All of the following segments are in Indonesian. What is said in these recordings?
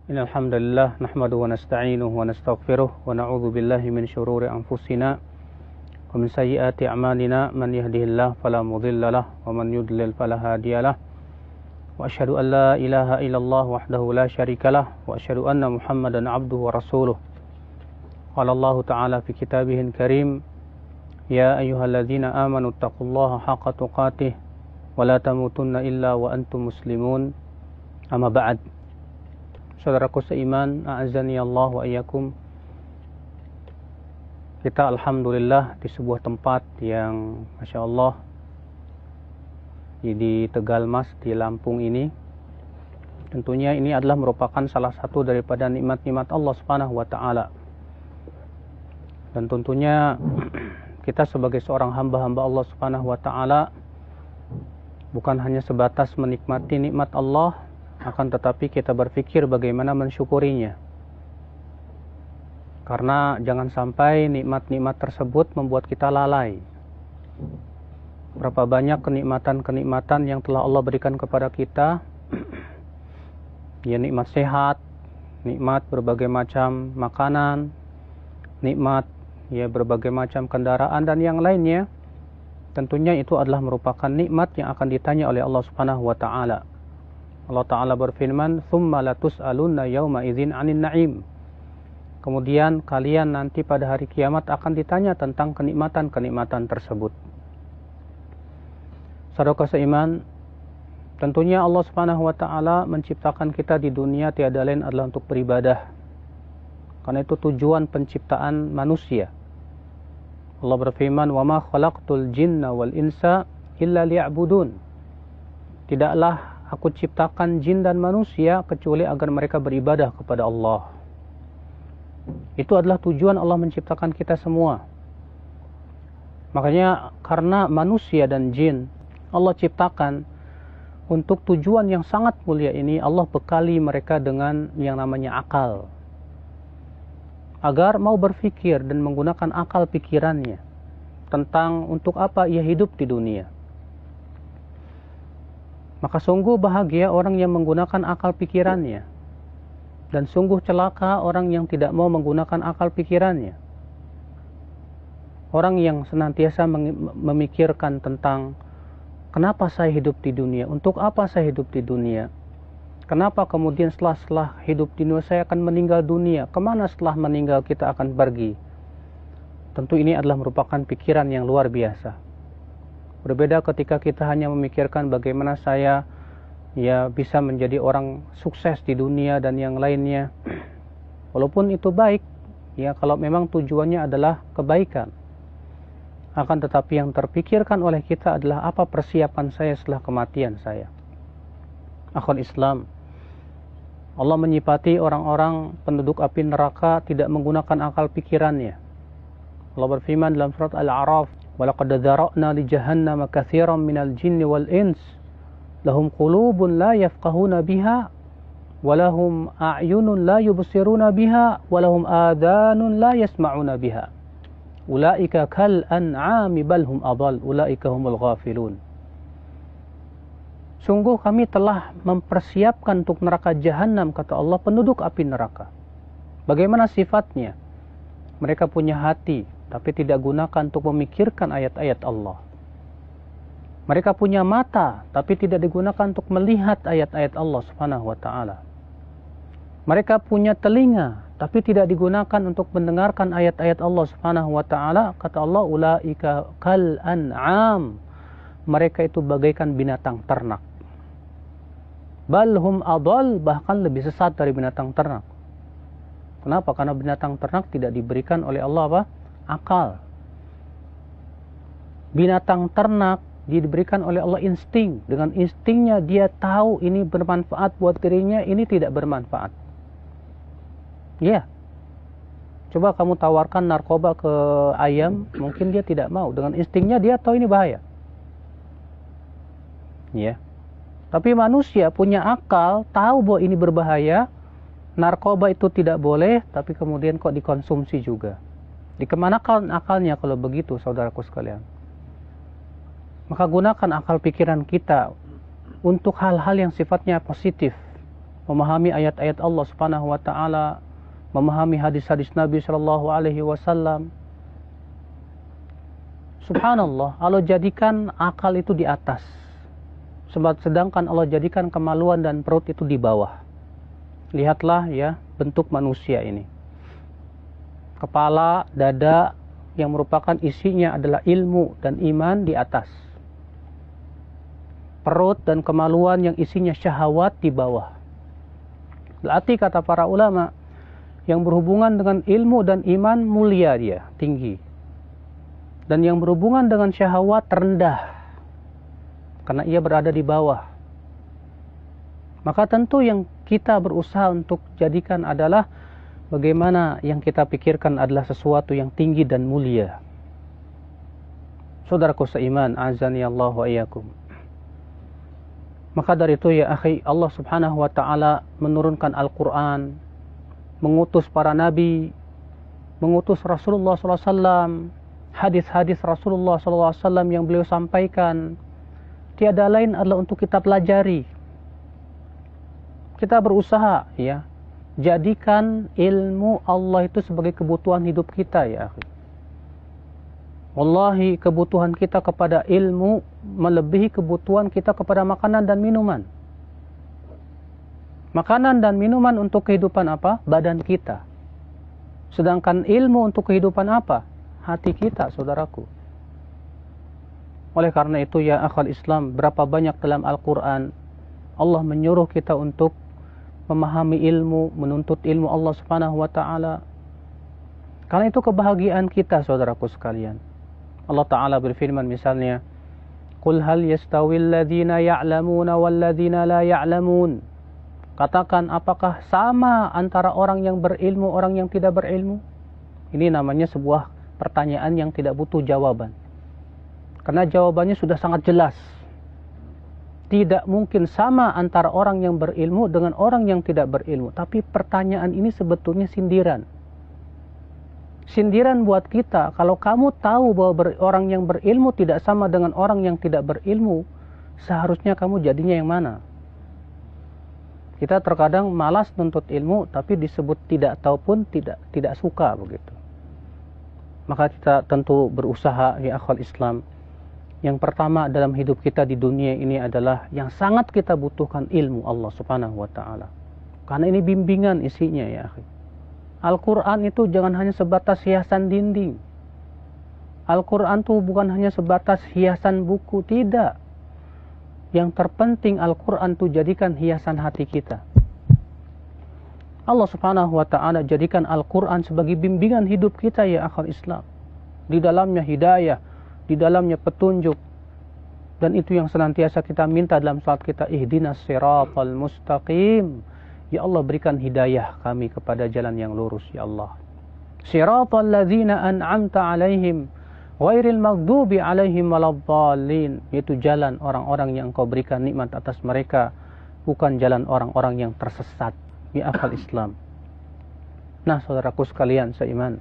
Innal hamdalillah nahmaduhu wa nasta'inuhu wa nastaghfiruh wa na'udzu billahi min shururi anfusina wa min sayyiati a'malina man yahdihillahu fala mudilla lahu wa man yudlil fala hadiya lahu wa asyhadu an la ilaha illallah wahdahu la syarika lahu wa asyhadu anna Muhammadan 'abduhu wa rasuluh. Qala Allah ta'ala fi kitabihil karim ya ayyuhalladzina amanu taqullaha haqqa tuqatih wa la tamutunna illa wa antum muslimun. Amma ba'd. Saudaraku seiman, a'azzani Allah wa iyyakum. Kita alhamdulillah di sebuah tempat yang Masya Allah di Tegalmas, di Lampung ini. Tentunya ini adalah merupakan salah satu daripada nikmat-nikmat Allah Subhanahu wa taala. Dan tentunya kita sebagai seorang hamba-hamba Allah Subhanahu wa taala bukan hanya sebatas menikmati nikmat Allah, akan tetapi kita berpikir bagaimana mensyukurinya. Karena jangan sampai nikmat-nikmat tersebut membuat kita lalai. Berapa banyak kenikmatan-kenikmatan yang telah Allah berikan kepada kita. Ya, nikmat sehat, nikmat berbagai macam makanan, nikmat ya berbagai macam kendaraan dan yang lainnya. Tentunya itu adalah merupakan nikmat yang akan ditanya oleh Allah Subhanahu wa taala. Allah Ta'ala berfirman, "Tsumma latus'alunna yawma idzin 'anil na'im." Kemudian kalian nanti pada hari kiamat akan ditanya tentang kenikmatan-kenikmatan tersebut. Saudara seiman, tentunya Allah Subhanahu wa taala menciptakan kita di dunia tiada lain adalah untuk beribadah. Karena itu tujuan penciptaan manusia. Allah berfirman, "Wa ma khalaqtul jinna wal insa illa liya'budun." Tidaklah Aku ciptakan jin dan manusia kecuali agar mereka beribadah kepada Allah. Itu adalah tujuan Allah menciptakan kita semua. Makanya karena manusia dan jin Allah ciptakan untuk tujuan yang sangat mulia ini, Allah bekali mereka dengan yang namanya akal. Agar mau berpikir dan menggunakan akal pikirannya tentang untuk apa ia hidup di dunia. Maka sungguh bahagia orang yang menggunakan akal pikirannya. Dan sungguh celaka orang yang tidak mau menggunakan akal pikirannya. Orang yang senantiasa memikirkan tentang kenapa saya hidup di dunia, untuk apa saya hidup di dunia, kenapa kemudian setelah hidup di dunia saya akan meninggal dunia, kemana setelah meninggal kita akan pergi. Tentu ini adalah merupakan pikiran yang luar biasa. Berbeda ketika kita hanya memikirkan bagaimana saya bisa menjadi orang sukses di dunia dan yang lainnya. Walaupun itu baik, ya kalau memang tujuannya adalah kebaikan. Akan tetapi yang terpikirkan oleh kita adalah apa persiapan saya setelah kematian saya. Akhul Islam, Allah menyifati orang-orang penduduk api neraka tidak menggunakan akal pikirannya. Allah berfirman dalam surat Al-A'raf, وَلَقَدْ ذَرَأْنَا لِجَهَنَّمَ كَثِيرًا مِنَ الْجِنِّ وَالْإِنسِ لَهُمْ قُلُوبٌ لَا يَفْقَهُونَ بِهَا وَلَهُمْ أَعْيُنٌ لَا يُبْصِرُونَ بِهَا وَلَهُمْ آذَانٌ لَا يَسْمَعُونَ بِهَا أُولَئِكَ كَالْأَنْعَامِ بَلْ هُمْ أَضَلُّ أُولَئِكَ هُمُ الْغَافِلُونَ. Sungguh kami telah mempersiapkan untuk neraka jahanam, kata Allah, penduduk api neraka. Bagaimana sifatnya? Mereka punya hati, tapi tidak gunakan untuk memikirkan ayat-ayat Allah. Mereka punya mata, tapi tidak digunakan untuk melihat ayat-ayat Allah Subhanahu wa taala. Mereka punya telinga, tapi tidak digunakan untuk mendengarkan ayat-ayat Allah Subhanahu wa taala. Kata Allah, ulaika kal an'am. Mereka itu bagaikan binatang ternak. Bal hum adall, bahkan lebih sesat dari binatang ternak. Kenapa? Karena binatang ternak tidak diberikan oleh Allah apa? Akal. Binatang ternak diberikan oleh Allah insting. Dengan instingnya dia tahu ini bermanfaat buat dirinya, ini tidak bermanfaat. Ya. Coba kamu tawarkan narkoba ke ayam, mungkin dia tidak mau. Dengan instingnya dia tahu ini bahaya. Ya. Tapi manusia punya akal, tahu bahwa ini berbahaya. Narkoba itu tidak boleh, tapi kemudian kok dikonsumsi juga. Dikemanakan akalnya kalau begitu, saudaraku sekalian? Maka gunakan akal pikiran kita untuk hal-hal yang sifatnya positif, memahami ayat-ayat Allah Subhanahu wa taala, memahami hadis-hadis Nabi sallallahu alaihi wasallam. Subhanallah, Allah jadikan akal itu di atas, sedangkan Allah jadikan kemaluan dan perut itu di bawah. Lihatlah ya bentuk manusia ini. Kepala, dada yang merupakan isinya adalah ilmu dan iman di atas. Perut dan kemaluan yang isinya syahwat di bawah. Berarti kata para ulama, yang berhubungan dengan ilmu dan iman mulia dia, tinggi. Dan yang berhubungan dengan syahwat rendah, karena ia berada di bawah. Maka tentu yang kita berusaha untuk jadikan adalah bagaimana yang kita pikirkan adalah sesuatu yang tinggi dan mulia. Saudaraku seiman, azani Allah wa iyyakum. Maka dari itu ya akhi, Allah Subhanahu wa taala menurunkan Al-Qur'an, mengutus para nabi, mengutus Rasulullah sallallahu alaihi wasallam, hadis-hadis Rasulullah sallallahu alaihi wasallam yang beliau sampaikan. Tiada lain adalah untuk kita pelajari. Kita berusaha ya, jadikan ilmu Allah itu sebagai kebutuhan hidup kita ya akhi. Wallahi kebutuhan kita kepada ilmu melebihi kebutuhan kita kepada makanan dan minuman. Makanan dan minuman untuk kehidupan apa? Badan kita. Sedangkan ilmu untuk kehidupan apa? Hati kita, saudaraku. Oleh karena itu ya akhal Islam, berapa banyak dalam Al-Quran Allah menyuruh kita untuk memahami ilmu, menuntut ilmu Allah Subhanahu wa taala. Karena itu kebahagiaan kita, saudaraku sekalian. Allah taala berfirman misalnya, "Qul hal yastawil ladzina ya'lamuna wal ladzina la ya'lamun?" Katakan, apakah sama antara orang yang berilmu, orang yang tidak berilmu? Ini namanya sebuah pertanyaan yang tidak butuh jawaban. Karena jawabannya sudah sangat jelas. Tidak mungkin sama antara orang yang berilmu dengan orang yang tidak berilmu. Tapi pertanyaan ini sebetulnya sindiran. Sindiran buat kita. Kalau kamu tahu bahwa orang yang berilmu tidak sama dengan orang yang tidak berilmu, seharusnya kamu jadinya yang mana? Kita terkadang malas nuntut ilmu, tapi disebut tidak tahu pun tidak suka begitu. Maka kita tentu berusaha ya akhwal Islam. Yang pertama dalam hidup kita di dunia ini adalah yang sangat kita butuhkan ilmu Allah Subhanahu wa taala. Karena ini bimbingan isinya ya akhi. Al-Quran itu jangan hanya sebatas hiasan dinding. Al-Quran itu bukan hanya sebatas hiasan buku, tidak. Yang terpenting Al-Quran itu jadikan hiasan hati kita. Allah Subhanahu wa taala jadikan Al-Quran sebagai bimbingan hidup kita ya akhal Islam. Di dalamnya hidayah, di dalamnya petunjuk. Dan itu yang senantiasa kita minta dalam salat kita, ihdinas siratal mustaqim. Ya Allah, berikan hidayah kami kepada jalan yang lurus ya Allah. Siratal ladzina an'amta alaihim ghairil maghdubi alaihim waladdallin. Itu jalan orang-orang yang Engkau berikan nikmat atas mereka, bukan jalan orang-orang yang tersesat. Ya akhal Islam. Nah, saudaraku sekalian seiman,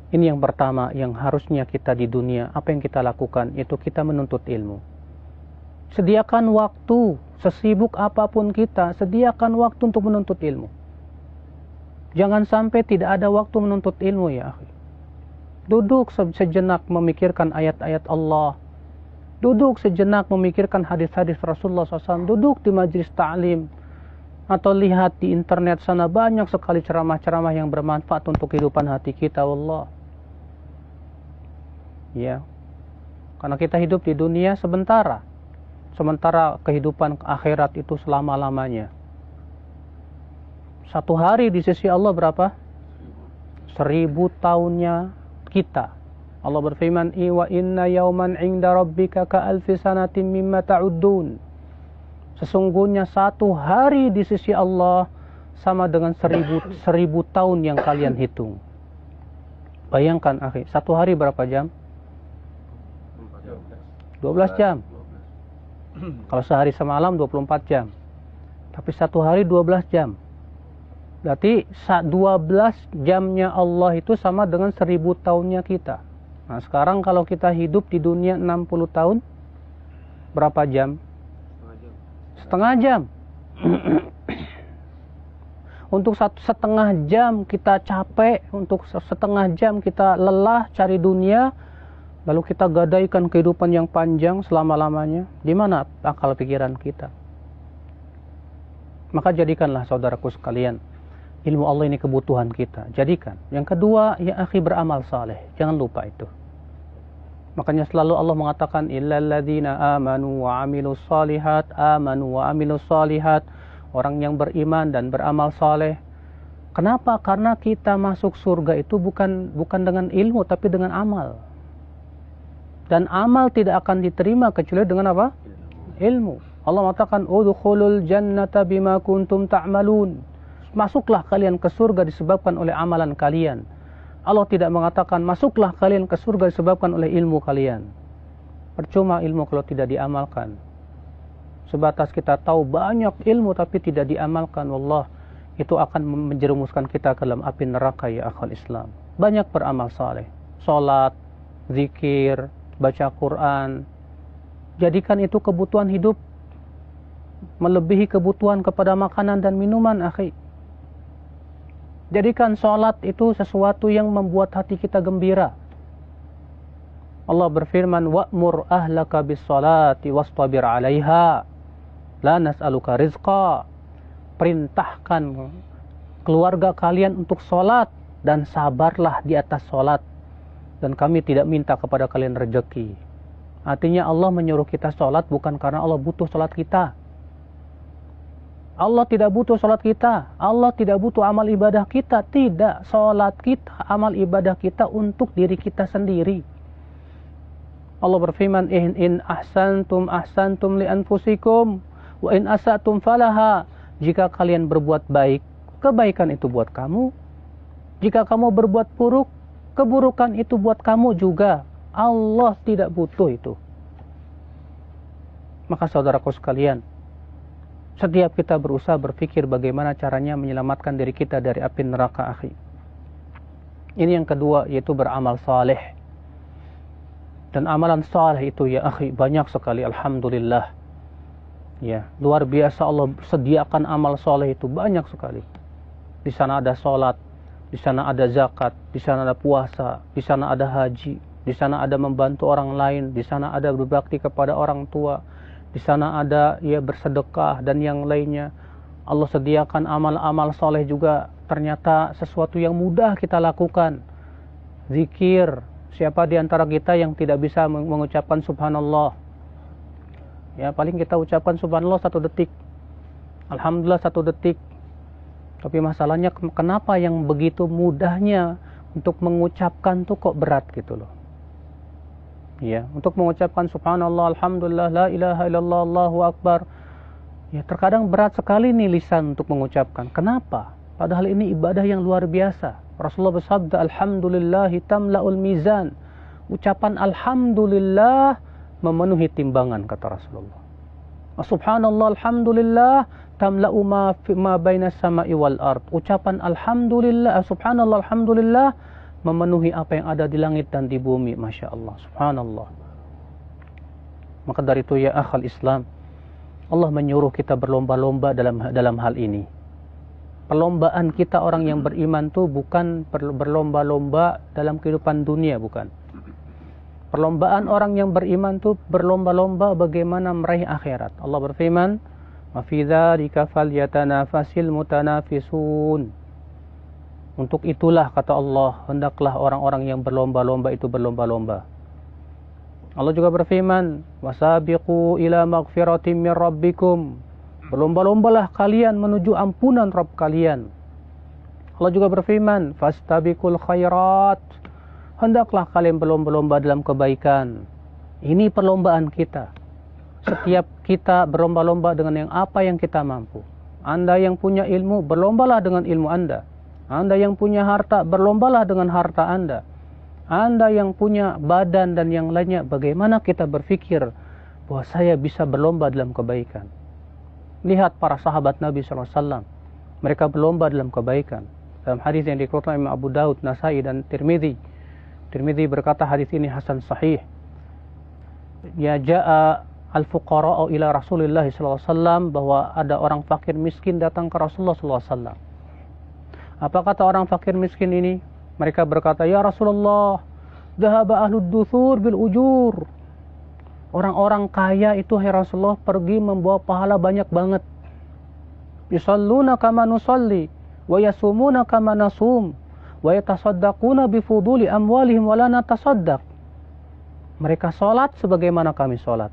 ini yang pertama yang harusnya kita di dunia, apa yang kita lakukan, itu kita menuntut ilmu. Sediakan waktu, sesibuk apapun kita, sediakan waktu untuk menuntut ilmu. Jangan sampai tidak ada waktu menuntut ilmu ya akhi. Duduk sejenak memikirkan ayat-ayat Allah. Duduk sejenak memikirkan hadis-hadis Rasulullah SAW. Duduk di majlis ta'lim. Atau lihat di internet sana banyak sekali ceramah-ceramah yang bermanfaat untuk kehidupan hati kita. Wallah. Ya. Karena kita hidup di dunia sementara. Sementara kehidupan akhirat itu selama-lamanya. Satu hari di sisi Allah berapa? 1000 tahunnya kita. Allah berfirman, "Wa inna yawman 'inda rabbika ka'alfi sanatin mimma ta'uddun." Sesungguhnya satu hari di sisi Allah sama dengan 1000 tahun yang kalian hitung. Bayangkan akhi, satu hari berapa jam? 12 jam. Kalau sehari semalam 24 jam. Tapi satu hari 12 jam. Berarti 12 jamnya Allah itu sama dengan 1000 tahunnya kita. Nah sekarang kalau kita hidup di dunia 60 tahun, berapa jam? Setengah jam. Untuk setengah jam kita capek, untuk setengah jam kita lelah cari dunia, lalu kita gadaikan kehidupan yang panjang selama-lamanya. Di mana akal pikiran kita? Maka jadikanlah saudaraku sekalian, ilmu Allah ini kebutuhan kita. Jadikan. Yang kedua, ya akhi, beramal saleh. Jangan lupa itu. Makanya selalu Allah mengatakan illal ladzina amanu wa amilus solihat, amanu wa amilus solihat, orang yang beriman dan beramal saleh. Kenapa? Karena kita masuk surga itu bukan dengan ilmu tapi dengan amal. Dan amal tidak akan diterima kecuali dengan apa? Ilmu. Allah mengatakan udkhulul jannata bima kuntum ta'malun. Masuklah kalian ke surga disebabkan oleh amalan kalian. Allah tidak mengatakan masuklah kalian ke surga disebabkan oleh ilmu kalian. Percuma ilmu kalau tidak diamalkan. Sebatas kita tahu banyak ilmu tapi tidak diamalkan, wallah, itu akan menjerumuskan kita ke dalam api neraka ya akhwal Islam. Banyak beramal saleh, salat, zikir, baca Quran. Jadikan itu kebutuhan hidup melebihi kebutuhan kepada makanan dan minuman, akhi. Jadikan sholat itu sesuatu yang membuat hati kita gembira. Allah berfirman, wa'mur ahlaka bis sholati wastabir 'alaiha la nas'aluka rizqa. Perintahkan keluarga kalian untuk sholat dan sabarlah di atas sholat, dan kami tidak minta kepada kalian rezeki. Artinya Allah menyuruh kita sholat bukan karena Allah butuh sholat kita. Allah tidak butuh sholat kita. Allah tidak butuh amal ibadah kita. Tidak. Sholat kita, amal ibadah kita untuk diri kita sendiri. Allah berfirman, in ahsantum ahsantum li anfusikum wa in asatum falaha. Jika kalian berbuat baik, kebaikan itu buat kamu. Jika kamu berbuat buruk, keburukan itu buat kamu juga. Allah tidak butuh itu. Maka saudaraku sekalian, setiap kita berusaha berpikir bagaimana caranya menyelamatkan diri kita dari api neraka, akhi. Ini yang kedua, yaitu beramal saleh. Dan amalan saleh itu ya akhi banyak sekali, alhamdulillah. Ya, luar biasa Allah sediakan amal saleh itu banyak sekali. Di sana ada salat, di sana ada zakat, di sana ada puasa, di sana ada haji, di sana ada membantu orang lain, di sana ada berbakti kepada orang tua, di sana ada ya bersedekah dan yang lainnya. Allah sediakan amal-amal soleh juga ternyata sesuatu yang mudah kita lakukan. Zikir, siapa di antara kita yang tidak bisa mengucapkan subhanallah? Ya paling kita ucapkan subhanallah 1 detik, alhamdulillah 1 detik. Tapi masalahnya kenapa yang begitu mudahnya untuk mengucapkan tuh kok berat gitu loh. Ya, untuk mengucapkan subhanallah, alhamdulillah, la ilaha illallah, Allahu akbar. Ya, terkadang berat sekali nih lisan untuk mengucapkan. Kenapa? Padahal ini ibadah yang luar biasa. Rasulullah bersabda, alhamdulillahi tamla'ul mizan. Ucapan alhamdulillah memenuhi timbangan, kata Rasulullah. Subhanallah, alhamdulillah, tamla'u ma bainas sama'i wal ard. Ucapan alhamdulillah, subhanallah, alhamdulillah memenuhi apa yang ada di langit dan di bumi. Masya Allah, subhanallah. Maka dari itu ya akhal Islam, Allah menyuruh kita berlomba-lomba dalam hal ini. Perlombaan kita orang yang beriman tuh bukan berlomba-lomba dalam kehidupan dunia, bukan. Perlombaan orang yang beriman tuh berlomba-lomba bagaimana meraih akhirat. Allah berfirman, wa fi dzalika falyatanafasil mutanafisun. Untuk itulah, kata Allah, hendaklah orang-orang yang berlomba-lomba itu berlomba-lomba. Allah juga berfirman, wasabiqu ila maghfiratin min rabbikum. Berlomba-lombalah kalian menuju ampunan Rabb kalian. Allah juga berfirman, fastabiqul khairat. Hendaklah kalian berlomba-lomba dalam kebaikan. Ini perlombaan kita. Setiap kita berlomba-lomba dengan apa yang kita mampu. Anda yang punya ilmu, berlombalah dengan ilmu Anda. Anda yang punya harta, berlombalah dengan harta Anda. Anda yang punya badan dan yang lainnya, bagaimana kita berpikir bahwa saya bisa berlomba dalam kebaikan. Lihat para sahabat Nabi SAW. Mereka berlomba dalam kebaikan. Dalam hadis yang dikeluarkan Imam Abu Daud, Nasai dan Tirmidzi. Tirmidzi berkata hadis ini hasan sahih. Ya ja'a al-fuqara'u ila Rasulillah SAW, bahwa ada orang fakir miskin datang ke Rasulullah SAW. Apa kata orang fakir miskin ini? Mereka berkata, ya Rasulullah, dhahaba ahlud duthur bil ujur. Orang-orang kaya itu, hai Rasulullah, pergi membawa pahala banyak banget. Yusalluna kama nusalli, wa yasumuna kama nasum, wa yatasaddaquna bifuduli amwalihim wa la natasaddaq. Mereka sholat sebagaimana kami sholat.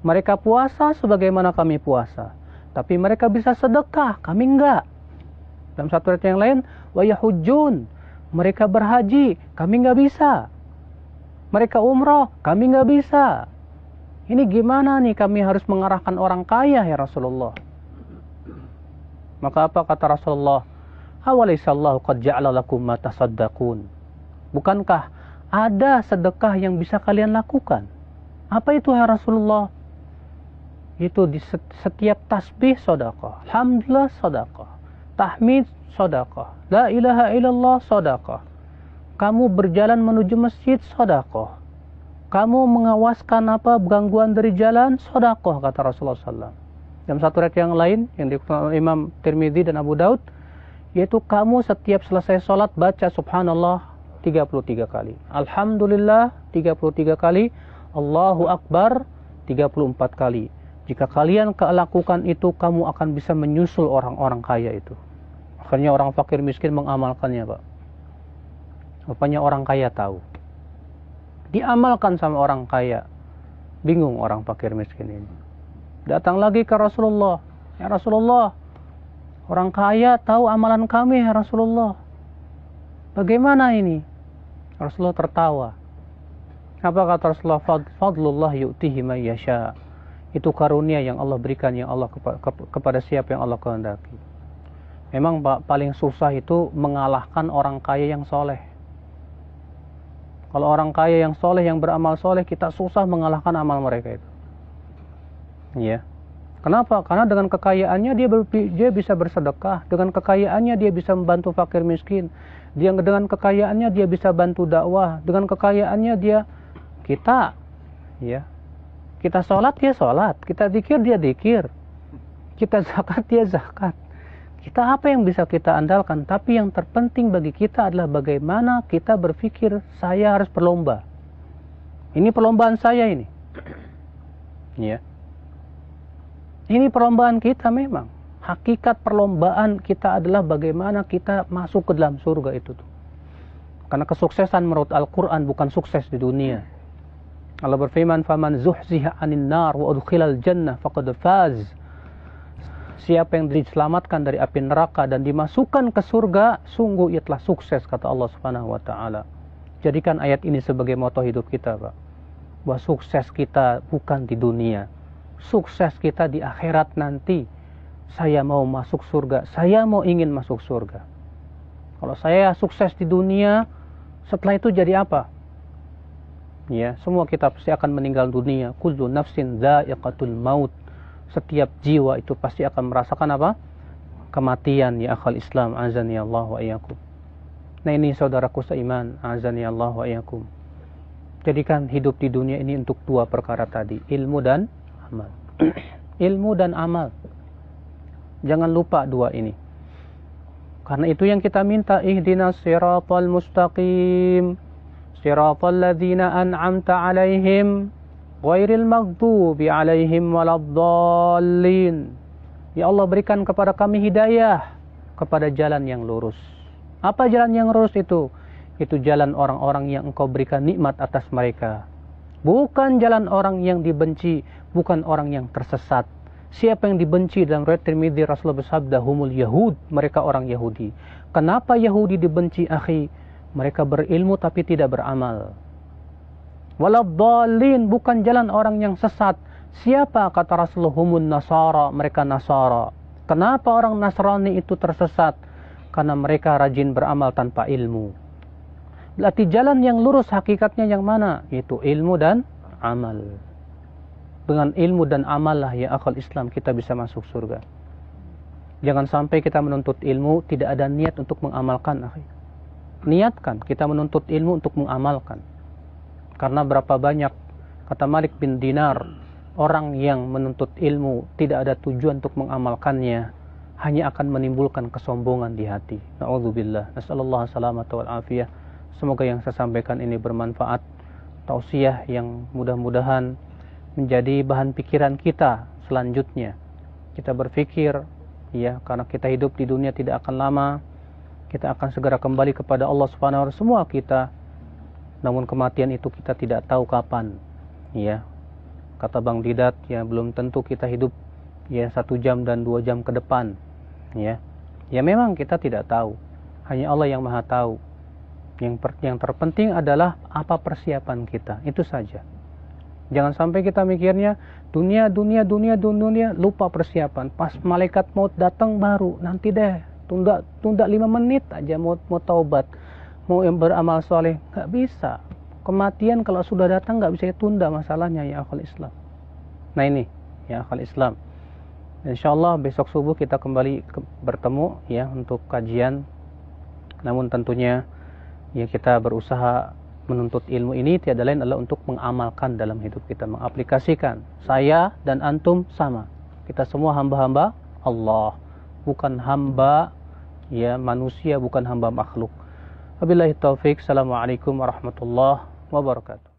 Mereka puasa sebagaimana kami puasa. Tapi mereka bisa sedekah, kami enggak. Dalam satu ayat yang lain, wa yahujjun, mereka berhaji, kami enggak bisa. Mereka umrah, kami enggak bisa. Ini gimana nih kami harus mengarahkan orang kaya, ya Rasulullah? Maka apa kata Rasulullah? Awalaisallahu qad ja'ala lakum ma tasaddaqun. Bukankah ada sedekah yang bisa kalian lakukan? Apa itu, ya Rasulullah? Itu di setiap tasbih sedekah, alhamdulillah sedekah, tahmid sedekah, la ilaha illallah sedekah. Kamu berjalan menuju masjid sedekah. Kamu mengawaskan gangguan dari jalan sedekah, kata Rasulullah SAW. Dalam satu riwayat yang lain yang dikutip Imam Tirmidzi dan Abu Daud, yaitu kamu setiap selesai sholat baca subhanallah 33 kali, alhamdulillah 33 kali, Allahu Akbar 34 kali. Jika kalian lakukan itu, kamu akan bisa menyusul orang-orang kaya itu. Akhirnya orang fakir miskin mengamalkannya, Pak. Rupanya orang kaya tahu. Diamalkan sama orang kaya. Bingung orang fakir miskin ini. Datang lagi ke Rasulullah. Ya Rasulullah, orang kaya tahu amalan kami, ya Rasulullah. Bagaimana ini? Rasulullah tertawa. Apa kata Rasulullah? Fadlullah yu'tihi man yasha. Itu karunia yang Allah berikan, yang Allah kepada siapa yang Allah kehendaki. Memang paling susah itu mengalahkan orang kaya yang soleh. Kalau orang kaya yang soleh, yang beramal soleh, kita susah mengalahkan amal mereka itu. Ya. Kenapa? Karena dengan kekayaannya dia bisa bersedekah, dengan kekayaannya dia bisa membantu fakir miskin, dengan kekayaannya dia bisa bantu dakwah, dengan kekayaannya kita sholat dia sholat, kita zikir dia zikir, kita zakat dia zakat. Kita apa yang bisa kita andalkan? Tapi yang terpenting bagi kita adalah bagaimana kita berpikir saya harus berlomba. Ini perlombaan saya ini. Ya. Ini perlombaan kita memang. Hakikat perlombaan kita adalah bagaimana kita masuk ke dalam surga itu tuh. Karena kesuksesan menurut Al-Quran bukan sukses di dunia. Allah berfirman, "Faman zuhziha 'anil nar wa udkhilal jannah faqad faz." Siapa yang diselamatkan dari api neraka dan dimasukkan ke surga, sungguh ia telah sukses, kata Allah Subhanahu wa taala. Jadikan ayat ini sebagai moto hidup kita, Pak. Bahwa sukses kita bukan di dunia. Sukses kita di akhirat nanti. Saya mau masuk surga, saya mau ingin masuk surga. Kalau saya sukses di dunia, setelah itu jadi apa? Ya, semua kita pasti akan meninggal dunia. Kullu nafsin dha'iqatul maut. Setiap jiwa itu pasti akan merasakan apa? Kematian, ya akhal Islam, azani Allah wa iyyakum. Nah ini saudaraku seiman, azani Allah wa iyyakum. Jadikan hidup di dunia ini untuk dua perkara tadi, ilmu dan amal. Ilmu dan amal. Jangan lupa dua ini. Karena itu yang kita minta, ihdinas siratal mustaqim, siratal ladzina an'amta 'alaihim ghairil maghdubi 'alaihim waladdallin. Ya Allah, berikan kepada kami hidayah kepada jalan yang lurus. Apa jalan yang lurus itu? Itu jalan orang-orang yang Engkau berikan nikmat atas mereka. Bukan jalan orang yang dibenci, bukan orang yang tersesat. Siapa yang dibenci? Dalam riwayat Tirmidzi Rasulullah bersabda, humul yahud, mereka orang Yahudi. Kenapa Yahudi dibenci, akhi? Mereka berilmu tapi tidak beramal. Waladdallin, bukan jalan orang yang sesat. Siapa? Kata Rasulullah, humun nasara, mereka Nasara. Kenapa orang Nasrani itu tersesat? Karena mereka rajin beramal tanpa ilmu. Berarti jalan yang lurus hakikatnya yang mana? Itu ilmu dan amal. Dengan ilmu dan amal lah ya akal Islam kita bisa masuk surga. Jangan sampai kita menuntut ilmu tidak ada niat untuk mengamalkan, akhi. Niatkan kita menuntut ilmu untuk mengamalkan. Karena berapa banyak, kata Malik bin Dinar, orang yang menuntut ilmu tidak ada tujuan untuk mengamalkannya, hanya akan menimbulkan kesombongan di hati. Na'udzubillah. Nasallallahu salamata wal afiyah. Semoga yang saya sampaikan ini bermanfaat. Tausiah yang mudah-mudahan menjadi bahan pikiran kita selanjutnya. Kita berpikir, ya, karena kita hidup di dunia tidak akan lama. Kita akan segera kembali kepada Allah Subhanahu wa taala semua kita. Namun kematian itu kita tidak tahu kapan. Ya. Kata Bang Didat, ya, belum tentu kita hidup ya 1 jam dan 2 jam ke depan, ya memang kita tidak tahu, hanya Allah yang maha tahu. Yang terpenting adalah apa persiapan kita, itu saja. Jangan sampai kita mikirnya dunia, lupa persiapan. Pas malaikat maut datang baru nanti deh, tunda 5 menit aja mau taubat, mau beramal soleh, nggak bisa. Kematian kalau sudah datang nggak bisa ditunda masalahnya, ya akhwal Islam. Nah ini, ya akhwal Islam. Insyaallah besok subuh kita kembali bertemu, ya, untuk kajian. Namun tentunya ya kita berusaha menuntut ilmu ini tiada lain adalah untuk mengamalkan dalam hidup kita, mengaplikasikan. Saya dan antum sama. Kita semua hamba-hamba Allah, bukan hamba ya manusia, bukan hamba makhluk. Wabillahi taufik. Assalamualaikum warahmatullahi wabarakatuh.